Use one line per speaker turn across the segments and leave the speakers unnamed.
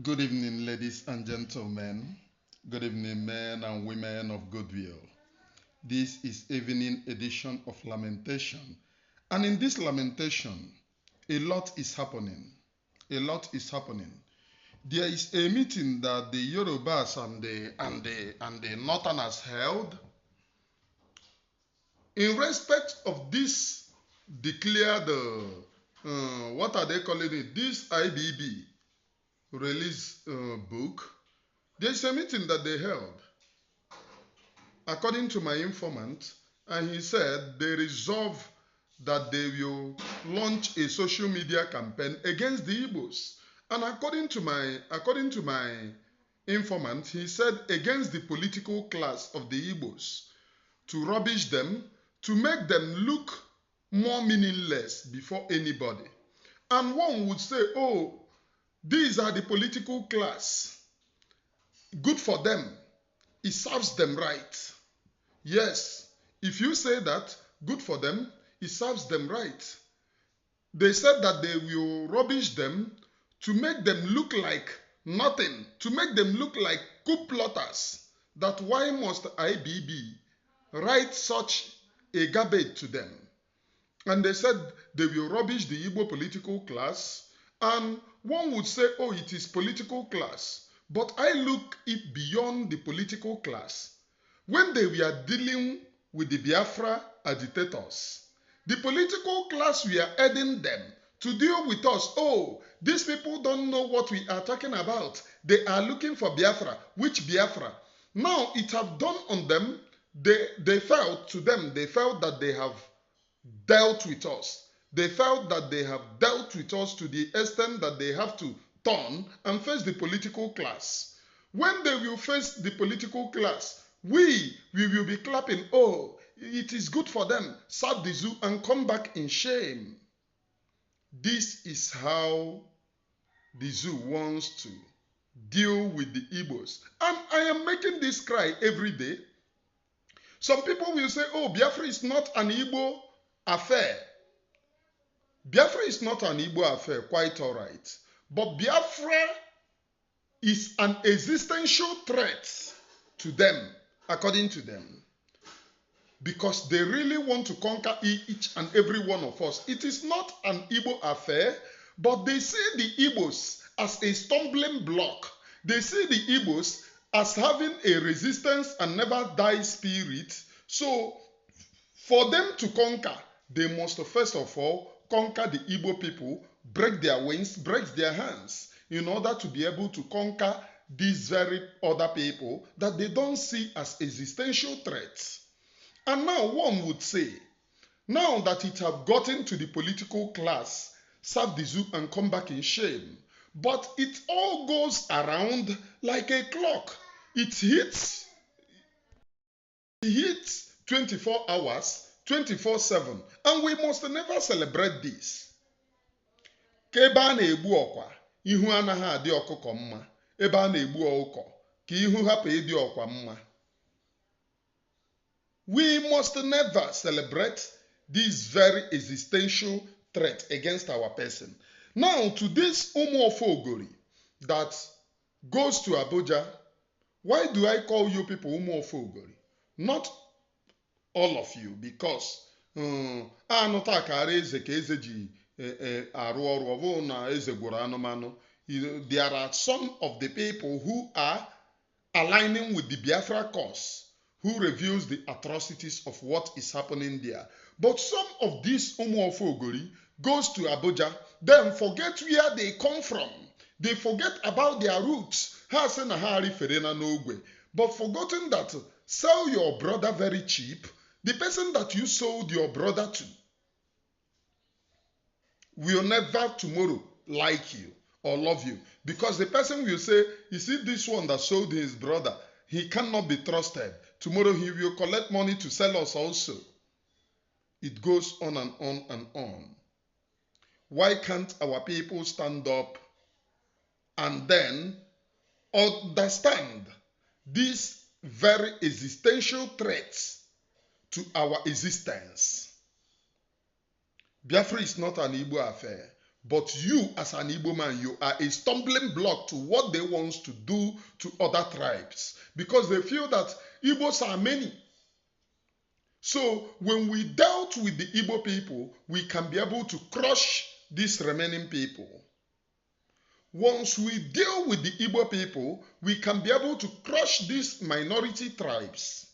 Good evening, ladies and gentlemen. Good evening, men and women of goodwill. This is evening edition of Lamentation. And in this lamentation, a lot is happening. A lot is happening. There is a meeting that the Yorubas and the Northerners held in respect of this declared, what are they calling it? This IBB release book. There's a meeting that they held, according to my informant, and he said they resolved that they will launch a social media campaign against the Igbos. And according to my informant, he said against the political class of the Igbos, to rubbish them, to make them look more meaningless before anybody. And one would say, oh, these are the political class. Good for them. It serves them right. Yes, if you say that, good for them, it serves them right. They said that they will rubbish them to make them look like nothing, to make them look like coup plotters. That why must IBB write such a garbage to them? And they said they will rubbish the Igbo political class. And one would say, oh, it is political class. But I look it beyond the political class. When they were dealing with the Biafra agitators, the political class were aiding them to deal with us. Oh, these people don't know what we are talking about. They are looking for Biafra. Which Biafra? Now it have done on them. They felt that they have dealt with us. They felt that they have dealt with us to the extent that they have to turn and face the political class. When they will face the political class, we will be clapping, oh, it is good for them, serve the zoo and come back in shame. This is how the zoo wants to deal with the Igbos. And I am making this cry every day. Some people will say, oh, Biafra is not an Igbo affair. Biafra is not an Igbo affair, quite all right. But Biafra is an existential threat to them, according to them. Because they really want to conquer each and every one of us. It is not an Igbo affair, but they see the Igbos as a stumbling block. They see the Igbos as having a resistance and never die spirit. So, for them to conquer, they must first of all conquer the Igbo people, break their wings, break their hands, in order to be able to conquer these very other people that they don't see as existential threats. And now one would say, now that it have gotten to the political class, serve the zoo and come back in shame. But it all goes around like a clock. It hits 24 hours, 24/7. And we must never celebrate this. Ka ebe a na-egbu ọkwa, ihu anaghị adị ọkụkọ mma. Ebe a na-egbu ọkụkọ, ka ihu hapụ ịdị ọkwa mma. We must never celebrate this very existential threat against our person. Now, to this Umuofogori that goes to Abuja, why do I call you people Umuofogori? Not all of you, because anụta ka ara eze ka eze ji arụ ọrụ ọbụ na eze gworo anụmanụ. There are some of the people who are aligning with the Biafra cause, who reveals the atrocities of what is happening there. But some of these Umuofogori goes to Abuja, then forget where they come from. They forget about their roots. Ha se na ha arifere na n'ogwe. But forgotten that sell your brother very cheap, the person that you sold your brother to will never tomorrow like you or love you. Because the person will say, you see this one that sold his brother, he cannot be trusted. Tomorrow he will collect money to sell us also. It goes on and on and on. Why can't our people stand up and then understand these very existential threats to our existence? Biafra is not an Igbo affair, But you, as an Igbo man, you are a stumbling block to what they want to do to other tribes. Because they feel that Igbos are many. So when we dealt with the Igbo people, we can be able to crush these remaining people. Once we deal with the Igbo people, we can be able to crush these minority tribes.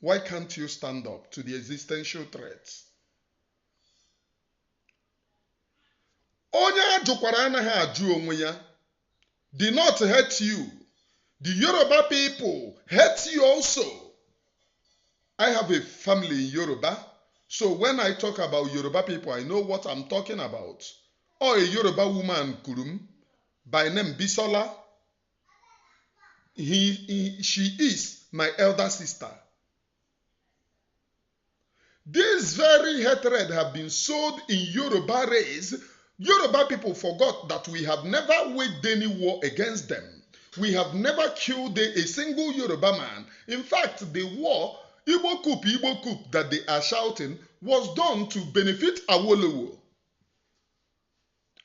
Why can't you stand up to the existential threats? Onye ajụkwara anaghị ajụ onwe ya. Did not hate you. The Yoruba people hate you also. I have a family in Yoruba, so when I talk about Yoruba people, I know what I'm talking about. Or a Yoruba woman, Kurum, by name Bisola, she is my elder sister. This very hatred have been sowed in Yoruba race. Yoruba people forgot that we have never waged any war against them. We have never killed a single Yoruba man. In fact, the war, Igbo coup that they are shouting, was done to benefit Awolowo.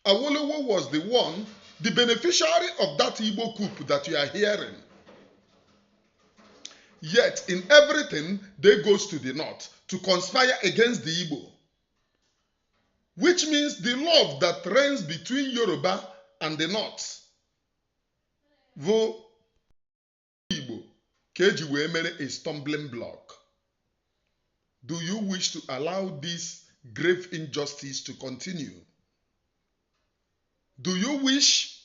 Awolowo was the one, the beneficiary of that Igbo coup that you are hearing. Yet, in everything, they goes to the north to conspire against the Igbo. Which means the love that reigns between Yoruba and the north. Vo Igbo, keji wee mere a stumbling block. Do you wish to allow this grave injustice to continue? Do you wish?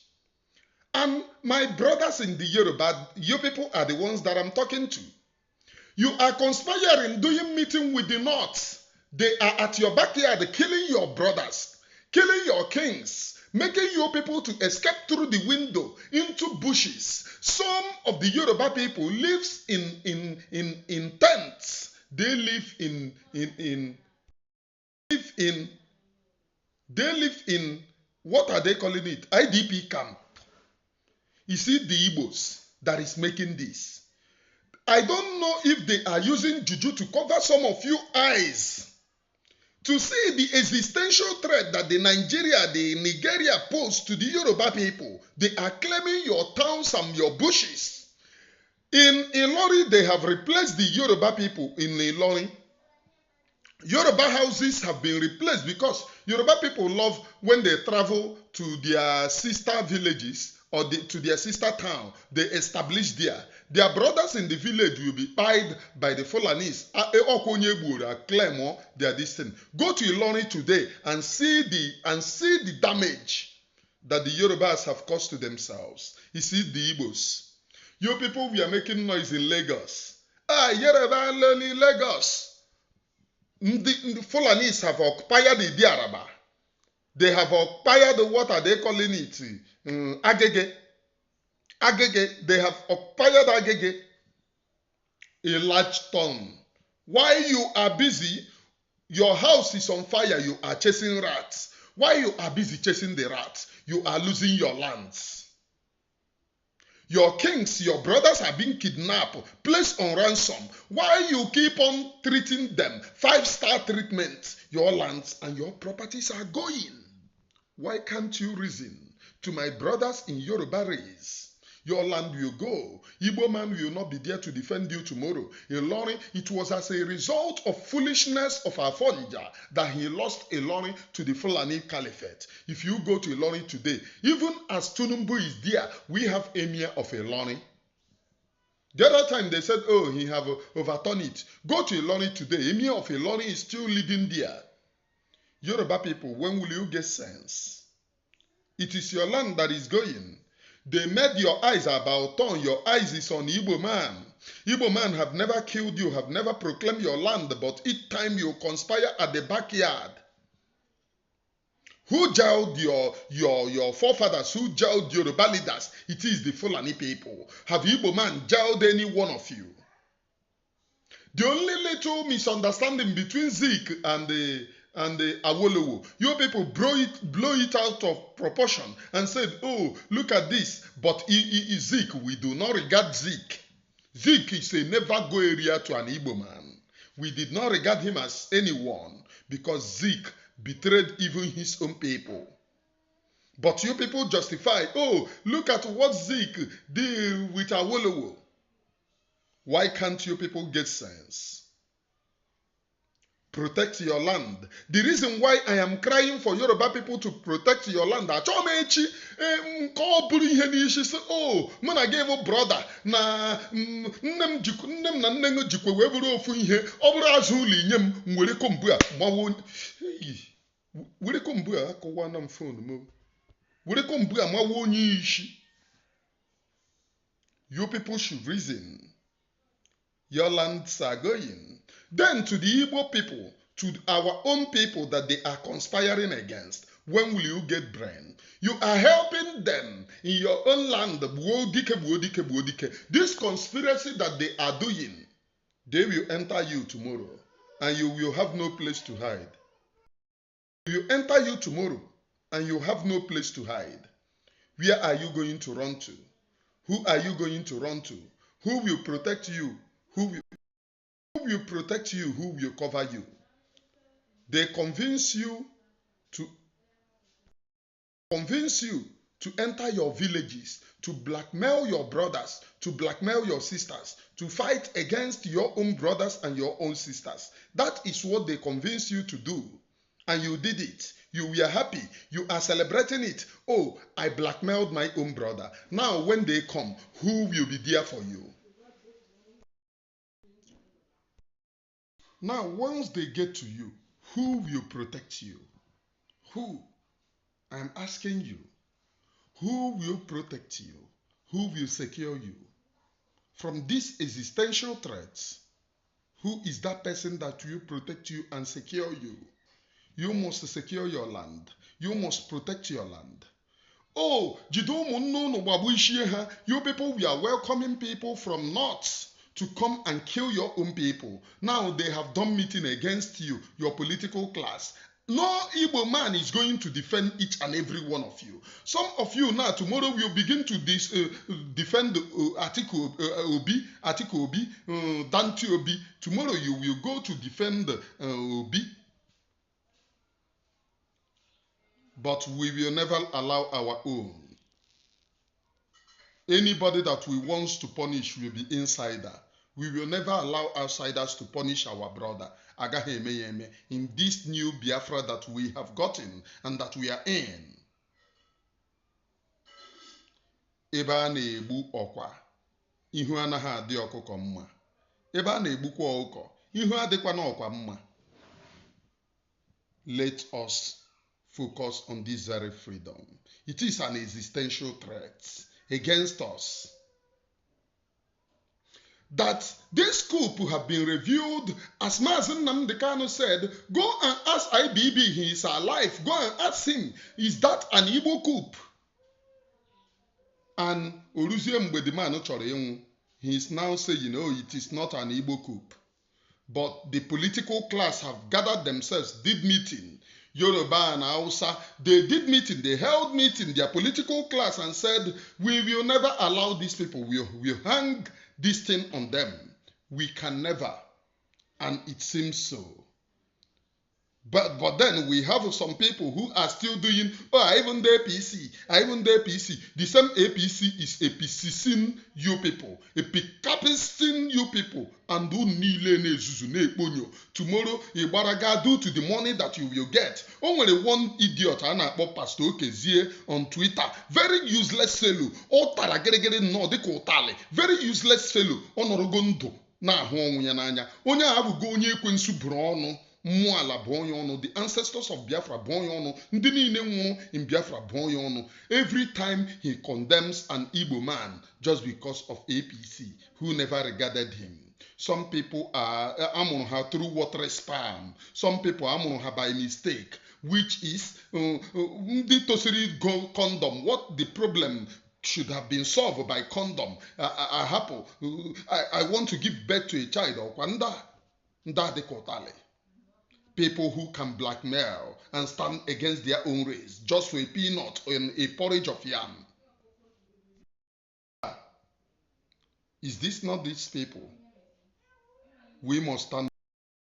And my brothers in the Yoruba, you people are the ones that I'm talking to. You are conspiring, doing meeting with the North. They are at your backyard killing your brothers, killing your kings, making your people to escape through the window into bushes. Some of the Yoruba people live in tents. They live in what are they calling it? IDP camp. You see the Igbos that is making this. I don't know if they are using juju to cover some of you eyes to see the existential threat that the Nigeria pose to the Yoruba people. They are claiming your towns and your bushes. In Ilori, they have replaced the Yoruba people in Ilori. Yoruba houses have been replaced because Yoruba people love when they travel to their sister villages or to their sister town, they establish there. Their brothers in the village will be pied by the Fulanis. Claim their distance. Go to Ilori today and see the damage that the Yorubas have caused to themselves. You see the Igbos. You people, we are making noise in Lagos. Yoruba lonely Lagos. The Fulanis have occupied the Diaraba. They have occupied what are they calling it? Agege. Agege. They have occupied Agege. A large town. While you are busy, your house is on fire, you are chasing rats. While you are busy chasing the rats, you are losing your lands. Your kings, your brothers are being kidnapped, placed on ransom. While you keep on treating them, 5-star treatment, your lands and your properties are going. Why can't you reason to my brothers in Yoruba race? Your land will go. Igbo man will not be there to defend you tomorrow. Ilori, it was as a result of foolishness of Afonja that he lost Ilori to the Fulani Caliphate. If you go to Ilori today, even as Tunumbu is there, we have Emir of Ilori. The other time they said, oh, he have overturned it. Go to Ilori today. Emir of Ilori is still leading there. Yoruba people, when will you get sense? It is your land that is going. They made your eyes about turn. Your eyes is on Igbo man. Igbo man have never killed you, have never proclaimed your land, but each time you conspire at the backyard. Who jailed your forefathers? Who jailed Yoruba leaders? It is the Fulani people. Have Igbo man jailed any one of you? The only little misunderstanding between Zeke and the Awolowo, you people blow it out of proportion and said, oh, look at this. But Zeke, we do not regard Zeke. Zeke is a never go area to an Igbo man. We did not regard him as anyone because Zeke betrayed even his own people. But you people justify, oh, look at what Zeke did with Awolowo. Why can't you people get sense? Protect your land. The reason why I am crying for Yoruba people to protect your land, oh, man, I gave a brother na nnem na nne jikwe wee bụrụ ofu ihe ọ bụrụ azụ ụlọ inye m were kombu a gbawo were kombu a akọwa na m phone m were kombu a mawo onye ishi. You people should reason. Your lands are going. Then to the Igbo people, to our own people that they are conspiring against, when will you get brain? You are helping them in your own land. This conspiracy that they are doing, they will enter you tomorrow, and you will have no place to hide. They will enter you tomorrow, and you have no place to hide. Where are you going to run to? Who are you going to run to? Who will protect you? Who will protect you? Who will cover you? They convince you to enter your villages, to blackmail your brothers, to blackmail your sisters, to fight against your own brothers and your own sisters. That is what they convinced you to do. And you did it. You were happy. You are celebrating it. Oh, I blackmailed my own brother. Now when they come, who will be there for you? Now once they get to you, who will protect you? Who? I'm asking you. Who will protect you? Who will secure you? From these existential threats, who is that person that will protect you and secure you? You must secure your land. You must protect your land. Oh, you people, we are welcoming people from north to come and kill your own people. Now they have done meeting against you, your political class. No Igbo man is going to defend each and every one of you. Some of you now, tomorrow will begin to defend Atiku Obi, Dante Obi. Tomorrow you will go to defend Obi. But we will never allow our own. Anybody that we want to punish will be insider. We will never allow outsiders to punish our brother. In this new Biafra that we have gotten and that we are in. Ebe a na-egbu ọkwa, ihu anaghị adị ọkụkọ mma. Ebe a na-egbukwa ọkụkọ, ihu adịkwa n'ọkwa mma. Let us focus on this very freedom. It is an existential threat against us. That this coup have been reviewed, as Mazen Nnamdi Kanu said, go and ask IBB, he is alive. Go and ask him, is that an Igbo coup? And Oluzie Mbediman, he is now saying, no, it is not an Igbo coup. But the political class have gathered themselves, did meeting. Yoruba and Hausa, they did meeting, they held meeting, their political class, and said, we will never allow these people, we'll hang this thing on them. We can never. And it seems so. But then we have some people who are still doing, even the APC, The same APC is a PCC you people, a Picapicin you people, and do nile nezuzu ne. Tomorrow, you baraga do to the money that you will get. Only one idiot, Pastor Kezie on Twitter, very useless fellow. Very useless fellow. Onorogondo na ahụ ya n'anya. Onye abụgo onye ekwensu buru ọnụ. The ancestors of Biafra in Biafra. Every time he condemns an Igbo man just because of APC, who never regarded him. Some people are amonoha through water spam. Some people amonoha by mistake, which is the condom. What the problem should have been solved by condom. I want to give birth to a child. People who can blackmail and stand against their own race just for a peanut or a porridge of yam. Is this not these people? We must stand